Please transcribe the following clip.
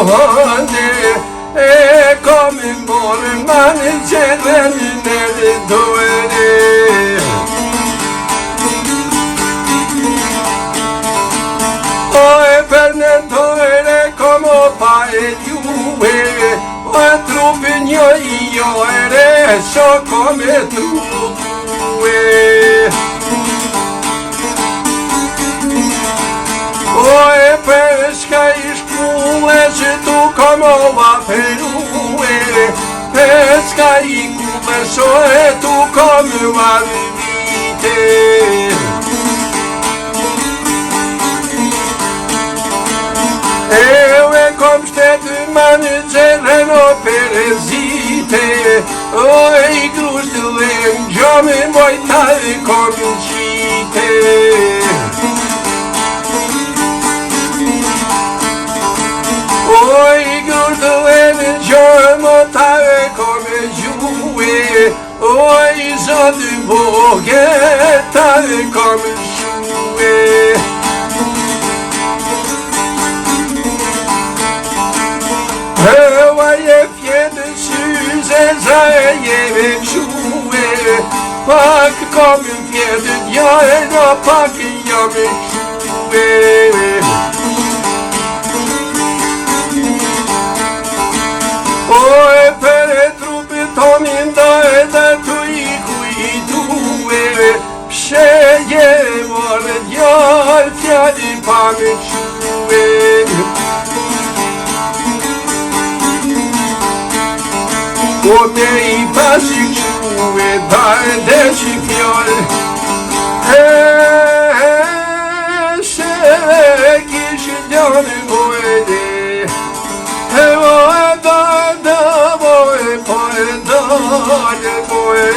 hande e kom i morë mani qeverin e dojre. O e për në dojre kom o pa e juve, o e trupin jo i jo e re, sho kom e trupue. O e përshka i shkulle që tu komova perue, përshka i kulle sho e tu komova vite. E kom shtetë mani gjerën o perezite, o i grusht dhe në gjome mojta e kom qite. Oj, gurdëve gjëmë ta e kome gjue, oj, zotë boge ta e kome shue. Oj, e fjetë syze za e jeve que, pak kome fjetë djojnë, pak jome que. Oj, për e trupit tonin da e da tu i kujtue, pshe je vore djallë fjali pa me que. O me i pasi que, da e deshi fjallë, she kishë djallë vojde, e vojde.